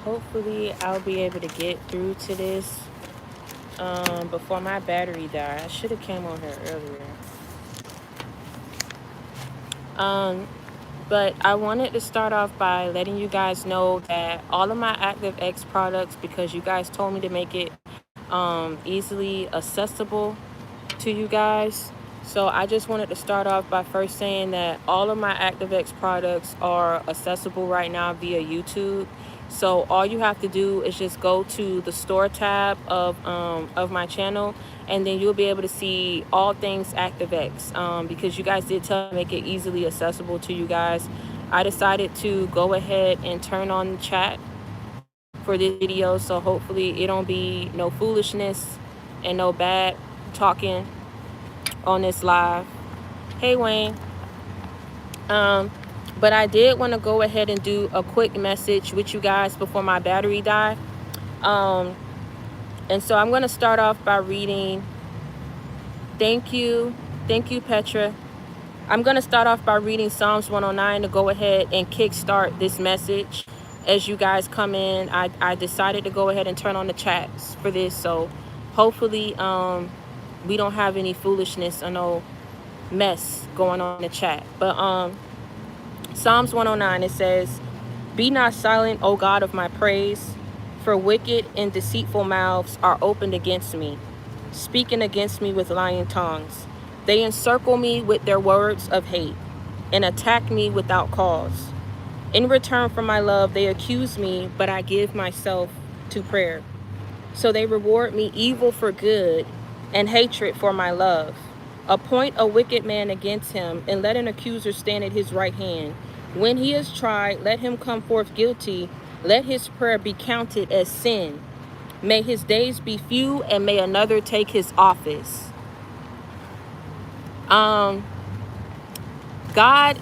hopefully I'll be able to get through to this before my battery died. I should have came on here earlier. But I wanted to start off by letting you guys know that all of my ActiveX products, because you guys told me to make it easily accessible to you guys. So I just wanted to start off by first saying that all of my ActiveX products are accessible right now via YouTube. So all you have to do is just go to the store tab of my channel, and then you'll be able to see all things ActiveX. Because you guys did tell me to make it easily accessible to you guys, I decided to go ahead and turn on the chat for this video. So hopefully it don't be no foolishness and no bad talking on this live. Hey Wayne. But I did want to go ahead and do a quick message with you guys before my battery died. And so I'm going to start off by reading. Thank you Petra. I'm going to start off by reading Psalms 109 to go ahead and kickstart this message. As you guys come in, I decided to go ahead and turn on the chats for this, so hopefully we don't have any foolishness or no mess going on in the chat. But Psalms 109, it says, "Be not silent, O God of my praise, for wicked and deceitful mouths are opened against me, speaking against me with lying tongues. They encircle me with their words of hate and attack me without cause. In return for my love, they accuse me, but I give myself to prayer. So they reward me evil for good and hatred for my love. Appoint a wicked man against him, and let an accuser stand at his right hand. When he is tried, let him come forth guilty. Let his prayer be counted as sin. May his days be few, and may another take his office." God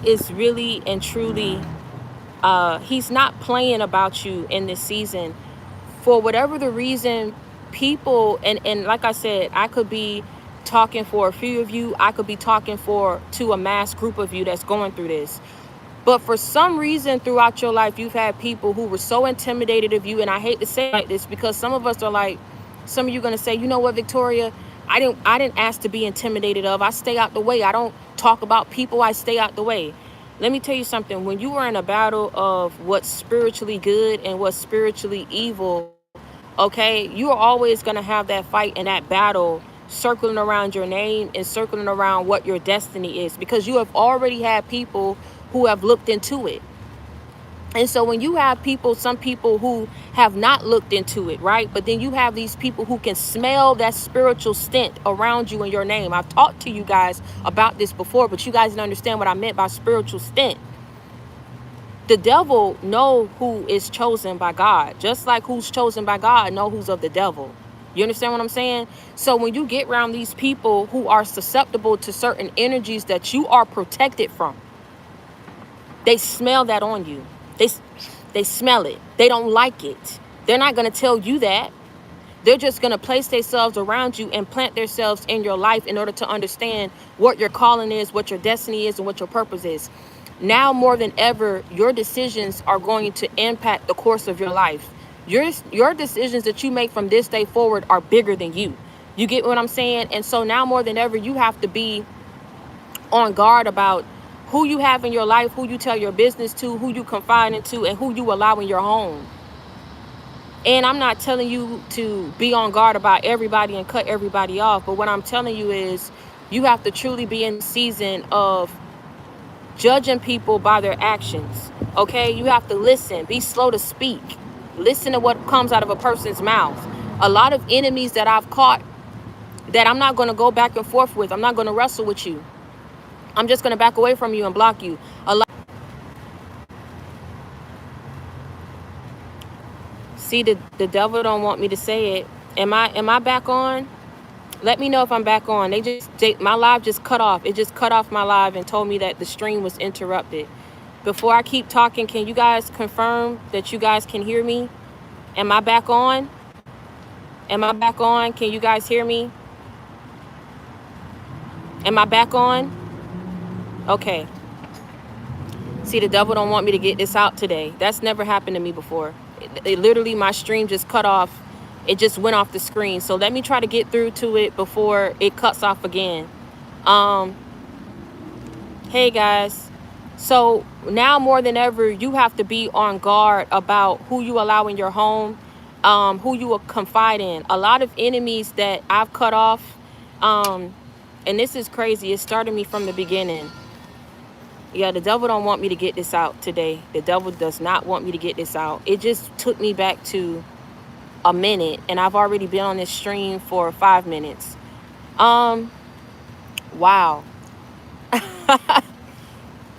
is really and truly, he's not playing about you in this season. For whatever the reason, people, and like I said, I could be talking for a few of you, I could be talking to a mass group of you that's going through this. But for some reason throughout your life, you've had people who were so intimidated of you. And I hate to say it like this, because some of us are like, some of you are going to say, you know what, Victoria, I didn't ask to be intimidated of. I stay out the way. I don't talk about people. I stay out the way. Let me tell you something. When you are in a battle of what's spiritually good and what's spiritually evil, okay, you are always going to have that fight and that battle circling around your name and circling around what your destiny is, because you have already had people who have looked into it. And so when you have some people who have not looked into it, right? But then you have these people who can smell that spiritual stint around you and your name. I've talked to you guys about this before, but you guys didn't understand what I meant by spiritual stint. The devil know who is chosen by God, just like who's chosen by God know who's of the devil. You understand what I'm saying? So when you get around these people who are susceptible to certain energies that you are protected from, they smell that on you. They smell it. They don't like it. They're not going to tell you that. They're just going to place themselves around you and plant themselves in your life in order to understand what your calling is, what your destiny is, and what your purpose is. Now more than ever, your decisions are going to impact the course of your life. Your decisions that you make from this day forward are bigger than you. You get what I'm saying? And so now more than ever, you have to be on guard about who you have in your life, who you tell your business to, who you confide into, and who you allow in your home. And I'm not telling you to be on guard about everybody and cut everybody off. But what I'm telling you is you have to truly be in the season of judging people by their actions. Okay? You have to listen. Be slow to speak. Listen to what comes out of a person's mouth. A lot of enemies that I've caught that I'm not going to go back and forth with. I'm not going to wrestle with you. I'm just going to back away from you and block you. See, the devil don't want me to say it. Am I back on? Let me know if I'm back on. My live just cut off. It just cut off my live and told me that the stream was interrupted. Before I keep talking, can you guys confirm that you guys can hear me? Am I back on? Am I back on? Can you guys hear me? Am I back on? Okay. See, the devil don't want me to get this out today. That's never happened to me before. it literally, my stream just cut off. It just went off the screen. So let me try to get through to it before it cuts off again. Hey guys. So now more than ever, you have to be on guard about who you allow in your home, who you will confide in. A lot of enemies that I've cut off, and this is crazy. It started me from the beginning. Yeah, the devil don't want me to get this out today. The devil does not want me to get this out. It just took me back to a minute, and I've already been on this stream for 5 minutes. Wow.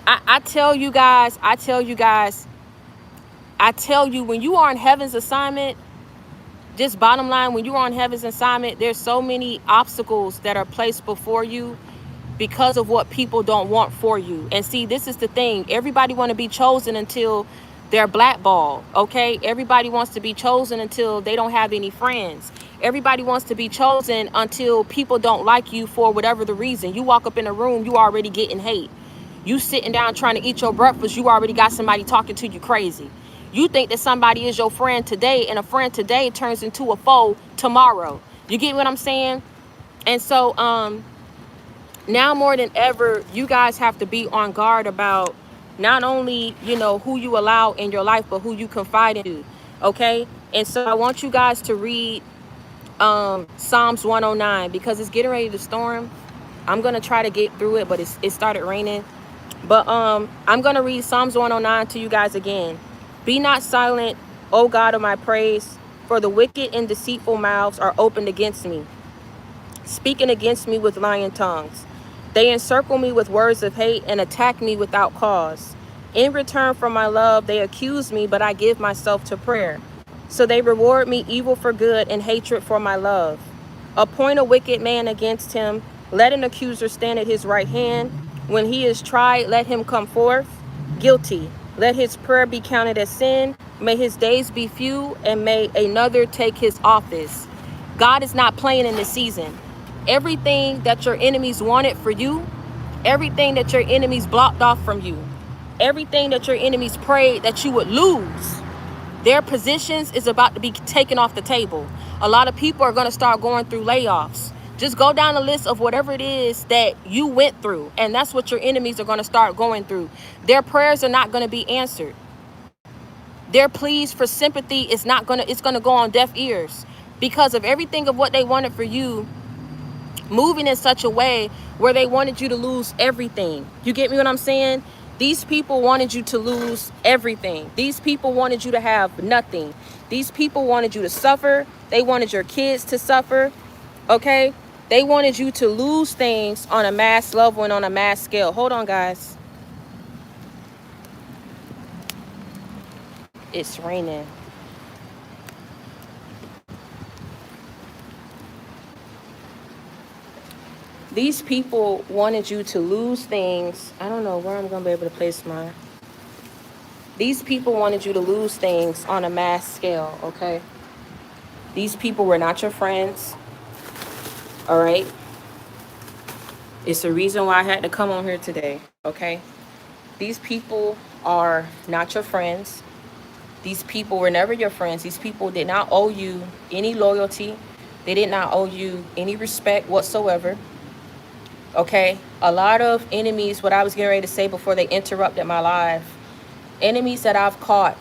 I tell you guys, when you are on heaven's assignment, just bottom line, when you're on heaven's assignment, there's so many obstacles that are placed before you because of what people don't want for you. And see, this is the thing. Everybody want to be chosen until they're blackballed, okay? Everybody wants to be chosen until they don't have any friends. Everybody wants to be chosen until people don't like you for whatever the reason. You walk up in a room, you already getting hate. You sitting down trying to eat your breakfast, you already got somebody talking to you crazy. You think that somebody is your friend today, and a friend today turns into a foe tomorrow. You get what I'm saying? And so, now more than ever, you guys have to be on guard about not only, who you allow in your life, but who you confide in, okay? And so I want you guys to read Psalms 109 because it's getting ready to storm. I'm going to try to get through it, but it started raining. But I'm going to read Psalms 109 to you guys again. Be not silent, O God of my praise, for the wicked and deceitful mouths are opened against me, speaking against me with lying tongues. They encircle me with words of hate and attack me without cause. In return for my love, they accuse me, but I give myself to prayer. So they reward me evil for good and hatred for my love. Appoint a wicked man against him. Let an accuser stand at his right hand. When he is tried, let him come forth guilty. Let his prayer be counted as sin. May his days be few, and may another take his office. God is not playing in this season. Everything that your enemies wanted for you, everything that your enemies blocked off from you, everything that your enemies prayed that you would lose, their positions is about to be taken off the table. A lot of people are going to start going through layoffs. Just go down the list of whatever it is that you went through, and that's what your enemies are going to start going through. Their prayers are not going to be answered. Their pleas for sympathy is it's going to go on deaf ears because of everything of what they wanted for you moving in such a way where they wanted you to lose everything. You get me what I'm saying? These people wanted you to lose everything. These people wanted you to have nothing. These people wanted you to suffer. They wanted your kids to suffer. Okay? They wanted you to lose things on a mass level and on a mass scale. Hold on, guys. It's raining. These people wanted you to lose things. I don't know where I'm going to be able to place mine. These people wanted you to lose things on a mass scale, okay? These people were not your friends, all right? It's the reason why I had to come on here today, okay? These people are not your friends. These people were never your friends. These people did not owe you any loyalty. They did not owe you any respect whatsoever. Okay, a lot of enemies, what I was getting ready to say before they interrupted my live, enemies that I've caught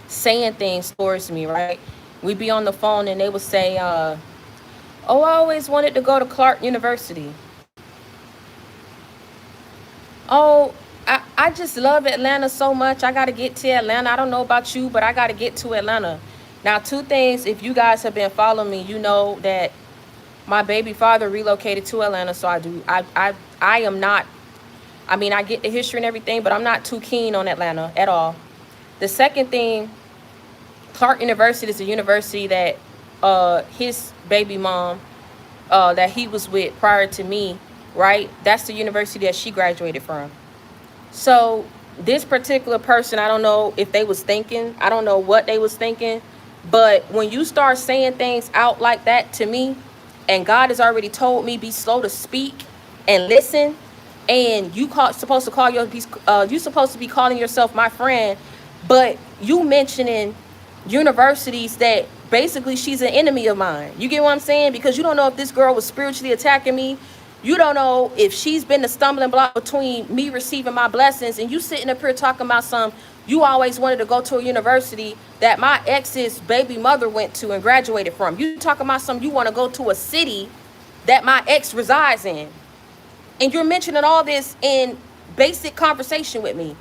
saying things towards me, right? We'd be on the phone and they would say, oh, I always wanted to go to Clark University. Oh, I just love Atlanta so much. I got to get to Atlanta. I don't know about you, but I got to get to Atlanta. Now, two things, if you guys have been following me, you know that my baby father relocated to Atlanta, so I am not, I mean, I get the history and everything, but I'm not too keen on Atlanta at all. The second thing, Clark University is a university that his baby mom that he was with prior to me, right? That's the university that she graduated from. So this particular person, I don't know if they was thinking, I don't know what they was thinking, but when you start saying things out like that to me, and God has already told me, be slow to speak and listen. And you supposed to be calling yourself my friend. But you mentioning universities that basically she's an enemy of mine. You get what I'm saying? Because you don't know if this girl was spiritually attacking me. You don't know if she's been the stumbling block between me receiving my blessings, and you sitting up here talking about some, you always wanted to go to a university that my ex's baby mother went to and graduated from. You talking about some, you want to go to a city that my ex resides in. And you're mentioning all this in basic conversation with me.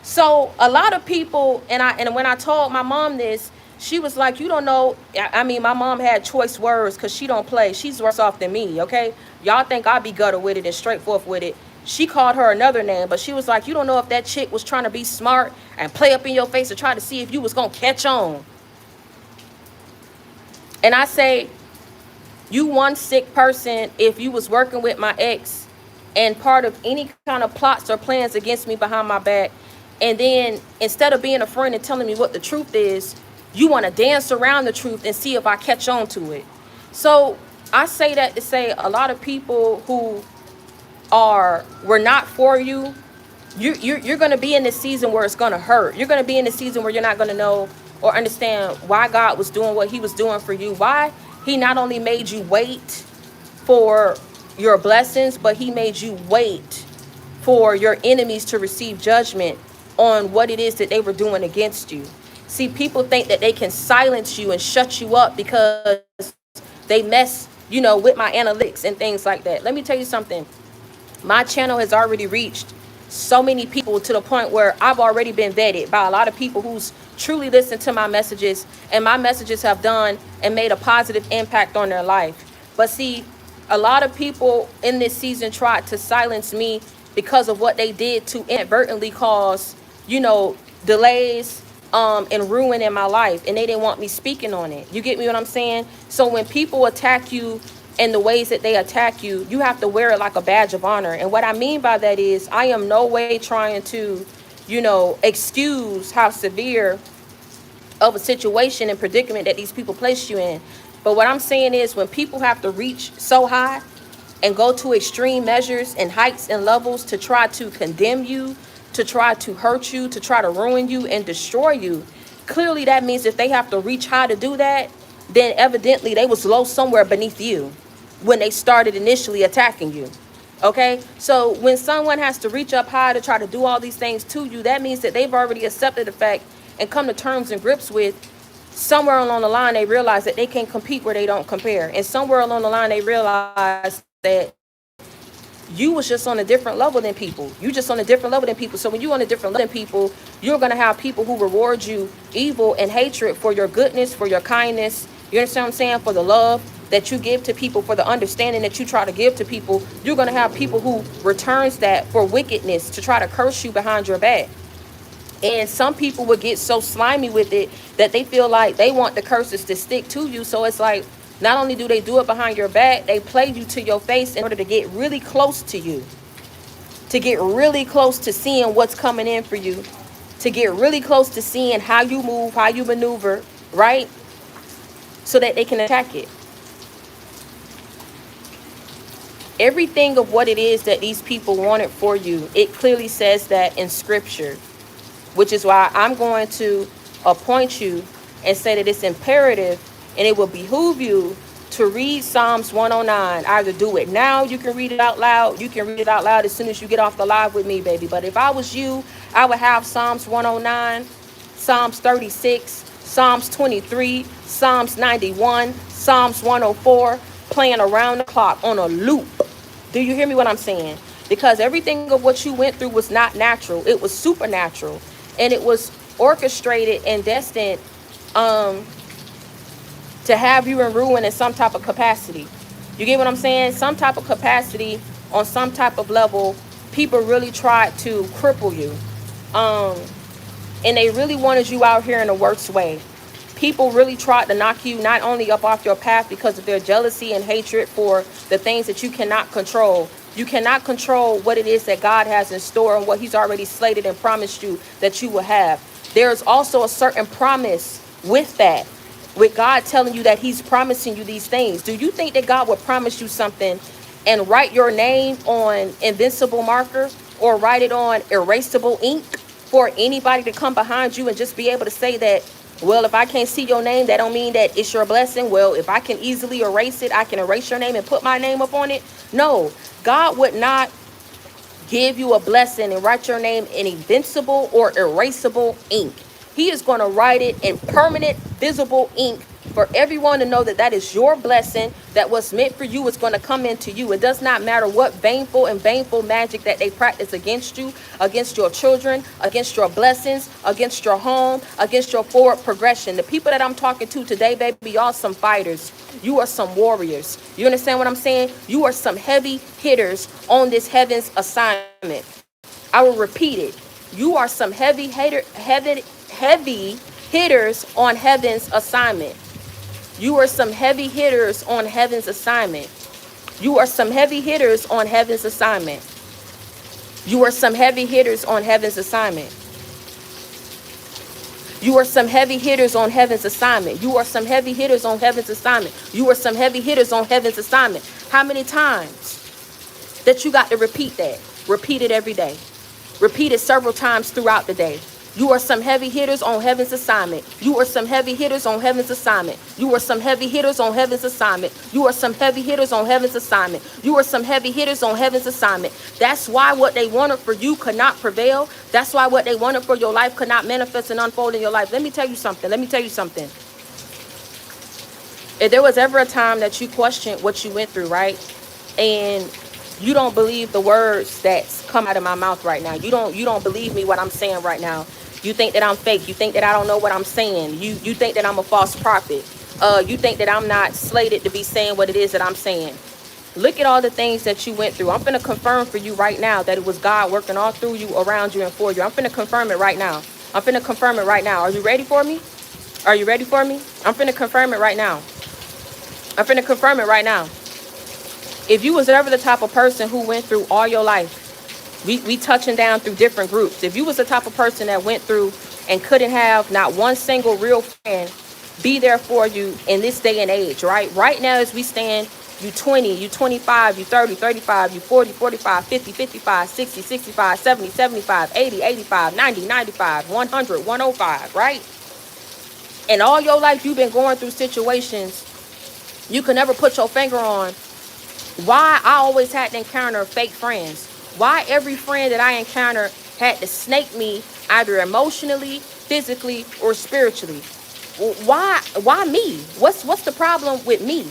So a lot of people, and when I told my mom this, she was like, you don't know. I mean, my mom had choice words because she don't play. She's worse off than me, okay? Y'all think I'll be gutter with it and straightforward with it. She called her another name, but she was like, you don't know if that chick was trying to be smart and play up in your face to try to see if you was going to catch on. And I say, you one sick person if you was working with my ex and part of any kind of plots or plans against me behind my back. And then instead of being a friend and telling me what the truth is, you want to dance around the truth and see if I catch on to it. So I say that to say a lot of people who were not for you, you're going to be in this season where it's going to hurt. You're going to be in this season where you're not going to know or understand why God was doing what he was doing for you. Why he not only made you wait for your blessings, but he made you wait for your enemies to receive judgment on what it is that they were doing against you. See, people think that they can silence you and shut you up because they mess, with my analytics and things like that. Let me tell you something. My channel has already reached so many people to the point where I've already been vetted by a lot of people who's truly listened to my messages, and my messages have done and made a positive impact on their life. But see, a lot of people in this season tried to silence me because of what they did to inadvertently cause, delays and ruin in my life, and they didn't want me speaking on it. You get me what I'm saying? So when people attack you in the ways that they attack you, you have to wear it like a badge of honor. And what I mean by that is I am no way trying to, excuse how severe of a situation and predicament that these people place you in. But what I'm saying is when people have to reach so high and go to extreme measures and heights and levels to try to condemn you, to try to hurt you, to try to ruin you and destroy you, clearly that means if they have to reach high to do that, then evidently they was low somewhere beneath you when they started initially attacking you. Okay, so when someone has to reach up high to try to do all these things to you, that means that they've already accepted the fact and come to terms and grips with somewhere along the line they realize that they can't compete where they don't compare. And somewhere along the line they realize that you was just on a different level than people. You just on a different level than people. So when you're on a different level than people, you're going to have people who reward you evil and hatred for your goodness, for your kindness. You understand what I'm saying? For the love that you give to people, for the understanding that you try to give to people. You're going to have people who returns that for wickedness to try to curse you behind your back. And some people would get so slimy with it that they feel like they want the curses to stick to you. So it's like, not only do they do it behind your back, they play you to your face in order to get really close to you, to get really close to seeing what's coming in for you, to get really close to seeing how you move, how you maneuver, right? So that they can attack it. Everything of what it is that these people wanted for you, it clearly says that in Scripture, which is why I'm going to appoint you and say that it's imperative and it will behoove you to read Psalms 109. Either do it now, you can read it out loud. You can read it out loud as soon as you get off the live with me, baby. But if I was you, I would have Psalms 109, Psalms 36, Psalms 23, Psalms 91, Psalms 104, playing around the clock on a loop. Do you hear me what I'm saying? Because everything of what you went through was not natural. It was supernatural. And it was orchestrated and destined to have you in ruin in some type of capacity. You get what I'm saying? Some type of capacity on some type of level. People really tried to cripple you. And they really wanted you out here in the worst way. People really tried to knock you not only up off your path because of their jealousy and hatred for the things that you cannot control. You cannot control what it is that God has in store and what he's already slated and promised you that you will have. There's also a certain promise with that, with God telling you that he's promising you these things. Do you think that God would promise you something and write your name on invincible marker or write it on erasable ink for anybody to come behind you and just be able to say that, well, if I can't see your name, that don't mean that it's your blessing. Well, if I can easily erase it, I can erase your name and put my name up on it. No, God would not give you a blessing and write your name in invincible or erasable ink. He is going to write it in permanent, visible ink for everyone to know that that is your blessing, that what's meant for you is going to come into you. It does not matter what baneful magic that they practice against you, against your children, against your blessings, against your home, against your forward progression. The people that I'm talking to today, baby, y'all some fighters. You are some warriors. You understand what I'm saying? You are some heavy hitters on this heaven's assignment. I will repeat it. You are some heavy hitters on heaven's assignment. You are some heavy hitters on heaven's assignment. You are some heavy hitters on heaven's assignment. You are some heavy hitters on heaven's assignment. You are some heavy hitters on heaven's assignment. You are some heavy hitters on heaven's assignment. You are some heavy hitters on heaven's assignment. How many times that you got to repeat that? Repeat it every day. Repeat it several times throughout the day. You are some heavy hitters on heaven's assignment. You are some heavy hitters on heaven's assignment. You are some heavy hitters on heaven's assignment. You are some heavy hitters on heaven's assignment. You are some heavy hitters on heaven's assignment. That's why what they wanted for you could not prevail. That's why what they wanted for your life could not manifest and unfold in your life. Let me tell you something. If there was ever a time that you questioned what you went through, right? And you don't believe the words that's come out of my mouth right now. You don't believe me what I'm saying right now. You think that I'm fake. You think that I don't know what I'm saying. You think that I'm a false prophet. You think that I'm not slated to be saying what it is that I'm saying. Look at all the things that you went through. I'm going to confirm for you right now that it was God working all through you, around you, and for you. I'm going to confirm it right now. Are you ready for me? I'm going to confirm it right now. If you was ever the type of person who went through all your life, we touching down through different groups. If you was the type of person that went through and couldn't have not one single real friend be there for you in this day and age, right? Right now as we stand, you 20, you 25, you 30, 35, you 40, 45, 50, 55, 60, 65, 70, 75, 80, 85, 90, 95, 100, 105, right? And all your life you've been going through situations you can never put your finger on. Why I always had to encounter fake friends. Why every friend that I encountered had to snake me either emotionally, physically, or spiritually. Why me? What's the problem with me?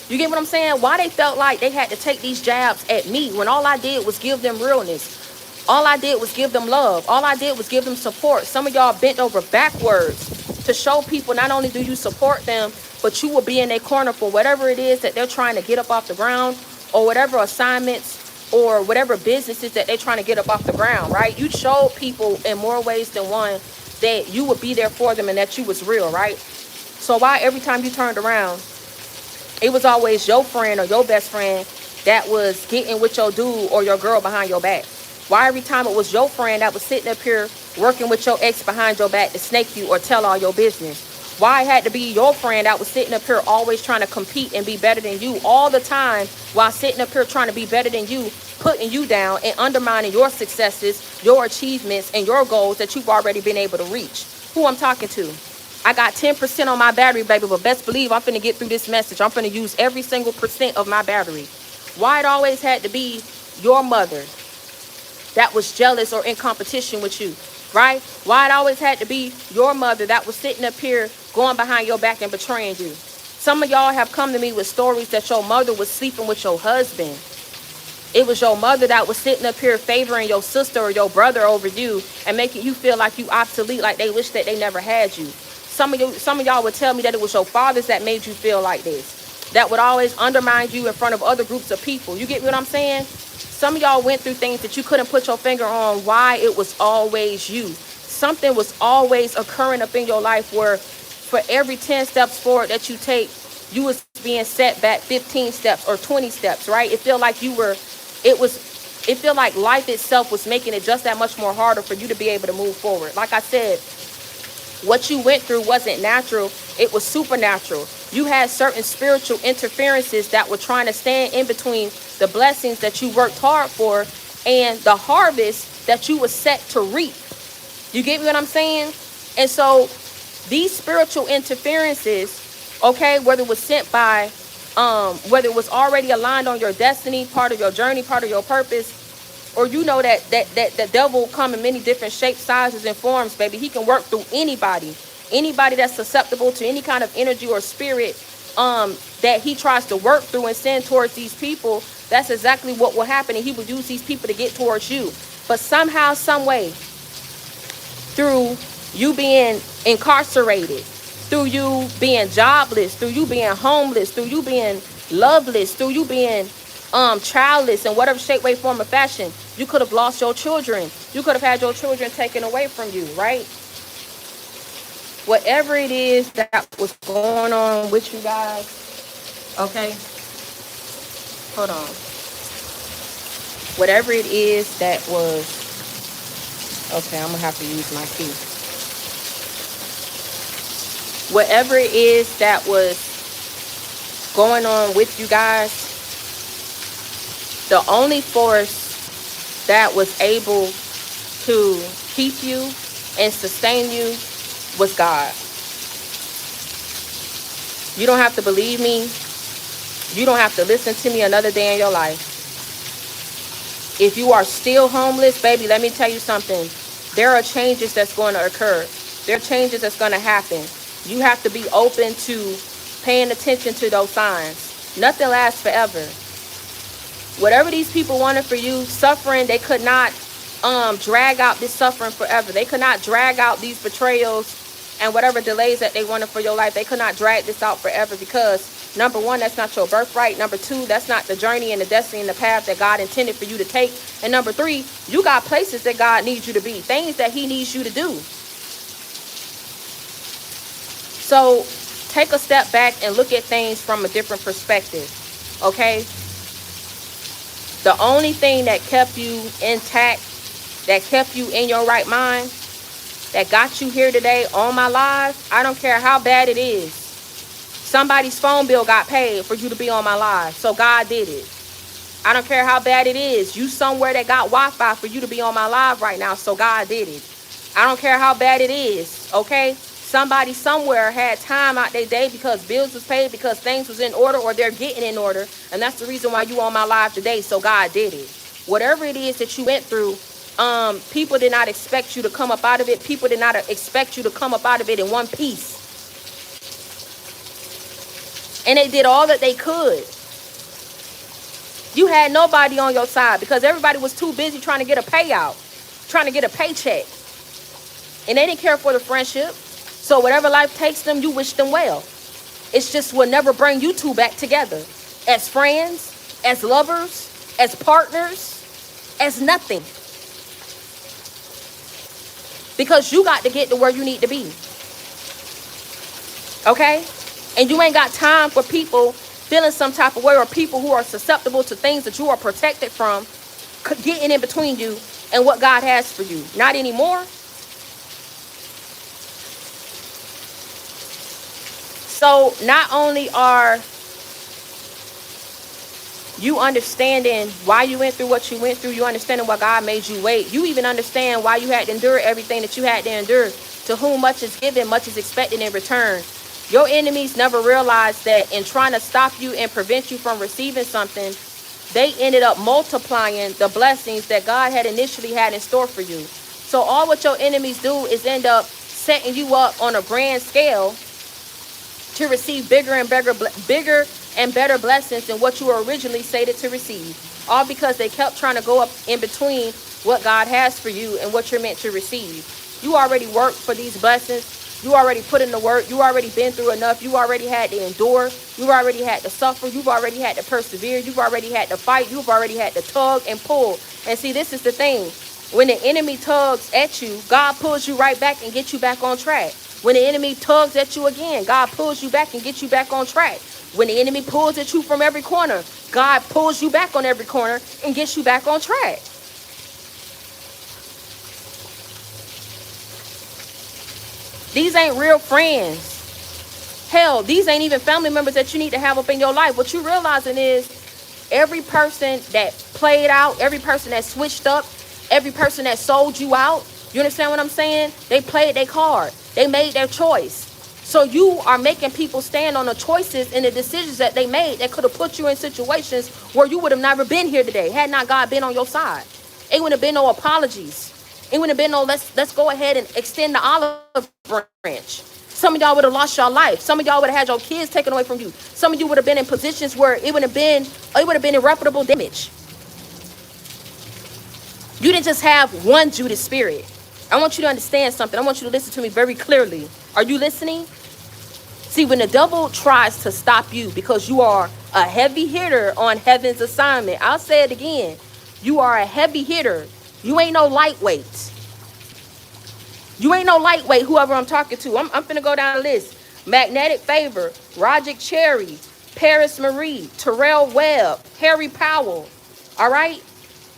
You get what I'm saying? Why they felt like they had to take these jabs at me when all I did was give them realness. All I did was give them love. All I did was give them support. Some of y'all bent over backwards to show people not only do you support them, but you will be in their corner for whatever it is that they're trying to get up off the ground, or whatever assignments or whatever businesses that they're trying to get up off the ground, right? You showed people in more ways than one that you would be there for them and that you was real, right? So why every time you turned around, it was always your friend or your best friend that was getting with your dude or your girl behind your back? Why every time it was your friend that was sitting up here working with your ex behind your back to snake you or tell all your business? Why it had to be your friend that was sitting up here always trying to compete and be better than you all the time, while sitting up here trying to be better than you, putting you down and undermining your successes, your achievements, and your goals that you've already been able to reach? Who I'm talking to? I got 10% on my battery, baby, but best believe I'm finna get through this message. I'm finna use every single percent of my battery. Why it always had to be your mother that was jealous or in competition with you, right? Why it always had to be your mother that was sitting up here going behind your back and betraying you? Some of y'all have come to me with stories that your mother was sleeping with your husband. It was your mother that was sitting up here favoring your sister or your brother over you and making you feel like you obsolete, like they wish that they never had you. Some of y'all would tell me that it was your fathers that made you feel like this, that would always undermine you in front of other groups of people. You get what I'm saying? Some of y'all went through things that you couldn't put your finger on why it was always you. Something was always occurring up in your life where for every 10 steps forward that you take, you was being set back 15 steps or 20 steps, right? It felt like it felt like life itself was making it just that much more harder for you to be able to move forward. Like I said, what you went through wasn't natural, it was supernatural. You had certain spiritual interferences that were trying to stand in between the blessings that you worked hard for and the harvest that you were set to reap. You get what I'm saying? And so these spiritual interferences, okay, whether it was sent by, whether it was already aligned on your destiny, part of your journey, part of your purpose, or you know that the devil come in many different shapes, sizes, and forms, baby. He can work through anybody that's susceptible to any kind of energy or spirit that he tries to work through and send towards these people. That's exactly what will happen, and he will use these people to get towards you. But somehow, some way, through you being incarcerated, through you being jobless, through you being homeless, through you being loveless, through you being childless in whatever shape, way, form, or fashion, you could have lost your children. You could have had your children taken away from you, right? Whatever it is that was going on with you guys, okay? Hold on. Whatever it is that was, okay, I'm gonna have to use my key. Whatever it is that was going on with you guys, the only force that was able to keep you and sustain you was God. You don't have to believe me. You don't have to listen to me another day in your life. If you are still homeless, baby, let me tell you something. There are changes that's going to occur. There are changes that's going to happen. You have to be open to paying attention to those signs. Nothing lasts forever. Whatever these people wanted for you, suffering, they could not drag out this suffering forever. They could not drag out these betrayals and whatever delays that they wanted for your life. They could not drag this out forever because, number one, that's not your birthright. Number two, that's not the journey and the destiny and the path that God intended for you to take. And number three, you got places that God needs you to be, things that he needs you to do. So take a step back and look at things from a different perspective, okay? The only thing that kept you intact, that kept you in your right mind, that got you here today on my live, I don't care how bad it is. Somebody's phone bill got paid for you to be on my live, so God did it. I don't care how bad it is. You somewhere that got Wi-Fi for you to be on my live right now, so God did it. I don't care how bad it is, okay? Somebody somewhere had time out their day because bills was paid, because things was in order, or they're getting in order, and that's the reason why you on my live today, so God did it. Whatever it is that you went through, people did not expect you to come up out of it. People did not expect you to come up out of it in one piece. And they did all that they could. You had nobody on your side because everybody was too busy trying to get a payout, trying to get a paycheck. And they didn't care for the friendship. So whatever life takes them, you wish them well. It's just will never bring you two back together. As friends, as lovers, as partners, as nothing. Because you got to get to where you need to be. Okay? And you ain't got time for people feeling some type of way, or people who are susceptible to things that you are protected from getting in between you and what God has for you. Not anymore. So not only are you understanding why you went through what you went through, you understanding why God made you wait. You even understand why you had to endure everything that you had to endure. To whom much is given, much is expected in return. Your enemies never realized that in trying to stop you and prevent you from receiving something, they ended up multiplying the blessings that God had initially had in store for you. So all what your enemies do is end up setting you up on a grand scale to receive bigger and better blessings than what you were originally slated to receive. All because they kept trying to go up in between what God has for you and what you're meant to receive. You already worked for these blessings. You already put in the work. You already been through enough. You already had to endure. You already had to suffer. You've already had to persevere. You've already had to fight. You've already had to tug and pull. And see, this is the thing. When the enemy tugs at you, God pulls you right back and gets you back on track. When the enemy tugs at you again, God pulls you back and gets you back on track. When the enemy pulls at you from every corner, God pulls you back on every corner and gets you back on track. These ain't real friends. Hell, these ain't even family members that you need to have up in your life. What you're realizing is every person that played out, every person that switched up, every person that sold you out, You understand what I'm saying? They played their card. They made their choice. So you are making people stand on the choices and the decisions that they made that could have put you in situations where you would have never been here today had not God been on your side. It wouldn't have been no apologies. It wouldn't have been no let's go ahead and extend the olive branch. Some of y'all would have lost your life. Some of y'all would have had your kids taken away from you. Some of you would have been in positions where it would have been irreparable damage. You didn't just have one Judas spirit. I want you to understand something. I want you to listen to me very clearly. Are you listening? See, when the devil tries to stop you because you are a heavy hitter on heaven's assignment, I'll say it again. You are a heavy hitter. You ain't no lightweight. You ain't no lightweight, whoever I'm talking to. I'm finna go down the list. Magnetic Favor, Rogic Cherry, Paris Marie, Terrell Webb, Harry Powell. All right?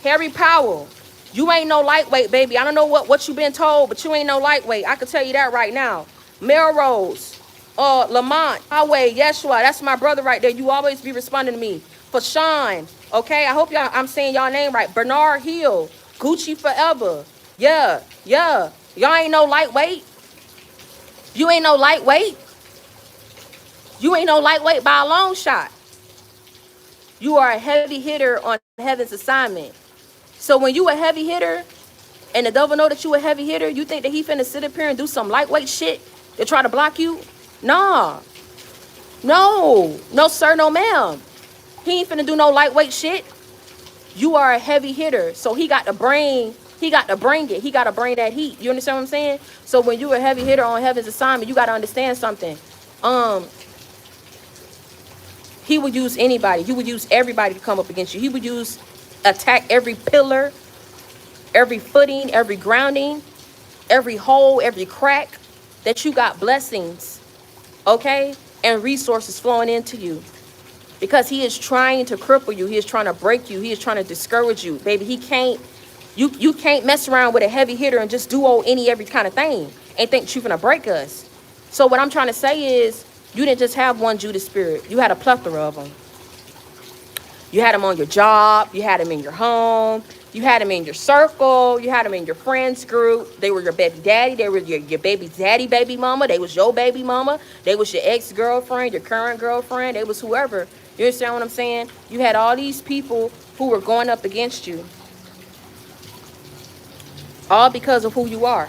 Harry Powell. You ain't no lightweight, baby. I don't know what you been told, but you ain't no lightweight. I can tell you that right now. Melrose, Lamont, Highway, Yeshua. That's my brother right there. You always be responding to me. For Sean, okay? I hope I'm saying y'all name right. Bernard Hill, Gucci Forever. Yeah. Y'all ain't no lightweight. You ain't no lightweight. You ain't no lightweight by a long shot. You are a heavy hitter on heaven's assignment. So when you a heavy hitter and the devil know that you a heavy hitter, you think that he finna sit up here and do some lightweight shit to try to block you? Nah. No, sir, no ma'am. He ain't finna do no lightweight shit. You are a heavy hitter. So he got to bring it. He got to bring that heat. You understand what I'm saying? So when you a heavy hitter on heaven's assignment, you got to understand something. He would use anybody. He would use everybody to come up against you. He would attack every pillar, every footing, every grounding, every hole, every crack that you got blessings, okay, and resources flowing into you. Because he is trying to cripple you. He is trying to break you. He is trying to discourage you. Baby, he can't. You can't mess around with a heavy hitter and just do every kind of thing and think you're gonna break us. So what I'm trying to say is, you didn't just have one Judas spirit. You had a plethora of them. You had them on your job. You had them in your home. You had them in your circle. You had them in your friends group. They were your baby daddy. They were your baby daddy, baby mama. They was your baby mama. They was your ex-girlfriend, your current girlfriend. They was whoever. You understand what I'm saying? You had all these people who were going up against you. All because of who you are.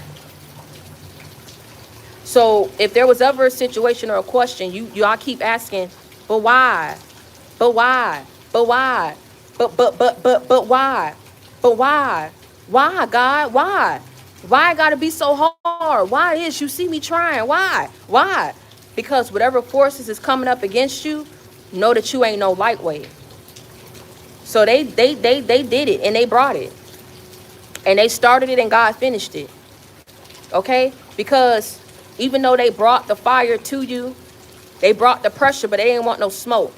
So if there was ever a situation or a question, y'all keep asking, but why? But why? But why? But why? But why? Why, God? Why? Why I gotta be so hard? Why is you see me trying? Why? Why? Because whatever forces is coming up against you, know that you ain't no lightweight. So they did it and they brought it. And they started it and God finished it. Okay? Because even though they brought the fire to you, they brought the pressure, but they didn't want no smoke.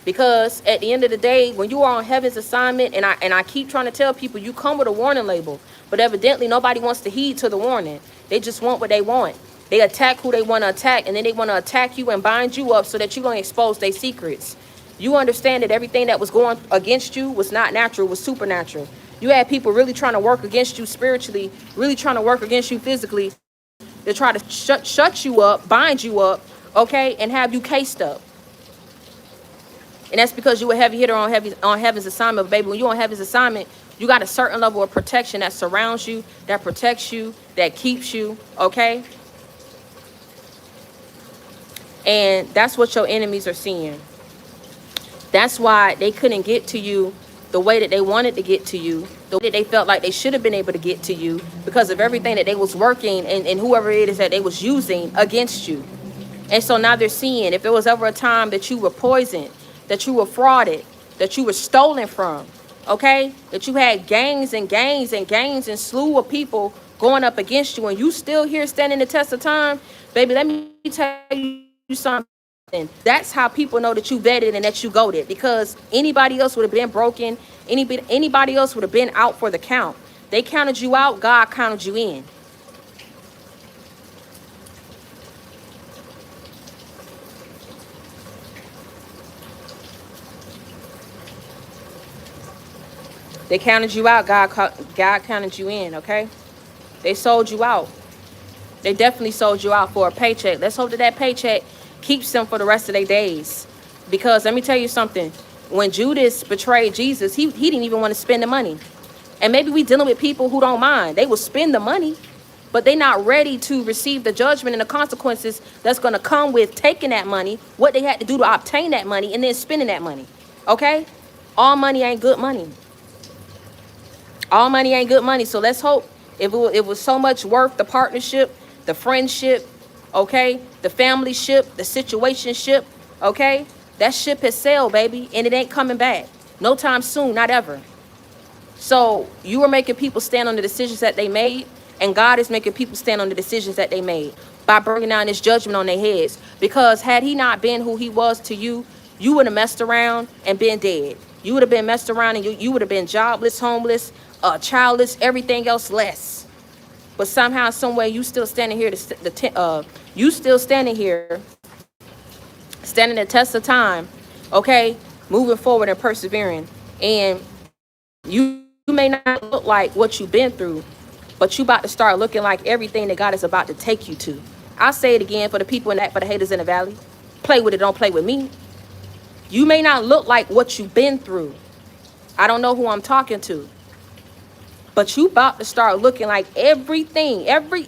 Because at the end of the day, when you are on heaven's assignment, and I keep trying to tell people, you come with a warning label. But evidently, nobody wants to heed to the warning. They just want what they want. They attack who they want to attack, and then they want to attack you and bind you up so that you're going to expose their secrets. You understand that everything that was going against you was not natural, it was supernatural. You had people really trying to work against you spiritually, really trying to work against you physically. They try to shut you up, bind you up, okay, and have you cased up. And that's because you a heavy hitter on heaven's assignment, baby. When you're on heaven's assignment, you got a certain level of protection that surrounds you, that protects you, that keeps you, okay? And that's what your enemies are seeing. That's why they couldn't get to you the way that they wanted to get to you, the way that they felt like they should have been able to get to you, because of everything that they was working and whoever it is that they was using against you. And so now they're seeing, if there was ever a time that you were poisoned, that you were frauded, that you were stolen from, okay? That you had gangs and slew of people going up against you, and you still here standing the test of time, baby, let me tell you something. That's how people know that you vetted and that you goated, because anybody else would have been broken. Anybody else would have been out for the count. They counted you out, God counted you in. They counted you out, God counted you in, okay? They sold you out. They definitely sold you out for a paycheck. Let's hope that that paycheck keeps them for the rest of their days. Because let me tell you something. When Judas betrayed Jesus, he didn't even want to spend the money. And maybe we dealing with people who don't mind. They will spend the money, but they're not ready to receive the judgment and the consequences that's going to come with taking that money, what they had to do to obtain that money, and then spending that money. Okay? All money ain't good money. All money ain't good money. So let's hope if it was so much worth the partnership, the friendship, okay, the family ship, the situationship, okay, that ship has sailed, baby, and it ain't coming back. No time soon, not ever. So you are making people stand on the decisions that they made, and God is making people stand on the decisions that they made by bringing down this judgment on their heads. Because had he not been who he was to you, you would have messed around and been dead. You would have been messed around and you would have been jobless, homeless, childless, everything else less. But somehow, some way, you still standing here. You still standing here, standing the test of time. Okay, moving forward and persevering. And you may not look like what you've been through, but you about to start looking like everything that God is about to take you to. I'll say it again for the people in that, for the haters in the valley. Play with it, don't play with me. You may not look like what you've been through. I don't know who I'm talking to. But you about to start looking like everything, every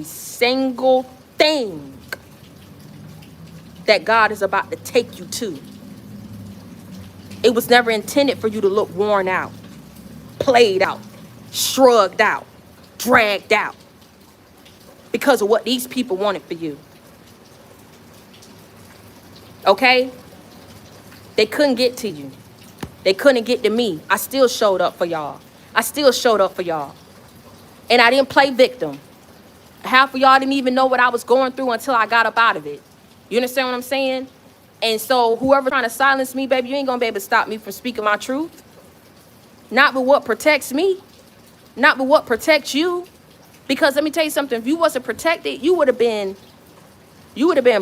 single thing that God is about to take you to. It was never intended for you to look worn out, played out, shrugged out, dragged out because of what these people wanted for you. Okay? They couldn't get to you. They couldn't get to me. I still showed up for y'all. I still showed up for y'all. And I didn't play victim. Half of y'all didn't even know what I was going through until I got up out of it. You understand what I'm saying? And so whoever trying to silence me, baby, you ain't going to be able to stop me from speaking my truth. Not with what protects me. Not with what protects you. Because let me tell you something. If you wasn't protected, you would have been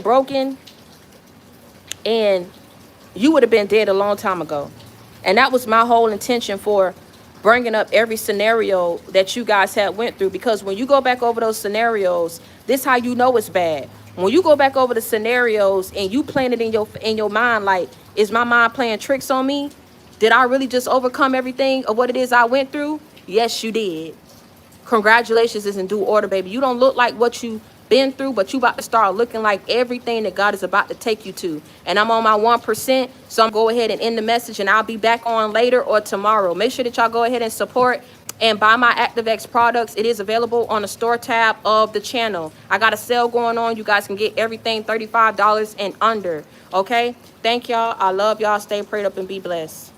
broken. And you would have been dead a long time ago. And that was my whole intention for bringing up every scenario that you guys had went through. Because when you go back over those scenarios, this how you know it's bad. When you go back over the scenarios and you plan it in your mind, like, is my mind playing tricks on me? Did I really just overcome everything of what it is I went through? Yes, you did. Congratulations is in due order, baby. You don't look like what you been through, but you about to start looking like everything that God is about to take you to. And I'm on my 1%, so I'm go ahead and end the message, and I'll be back on later or tomorrow. Make sure that y'all go ahead and support and buy my ActiveX products. It is available on the store tab of the channel. I got a sale going on. You guys can get everything $35 and under. Okay? Thank y'all. I love y'all. Stay prayed up and be blessed.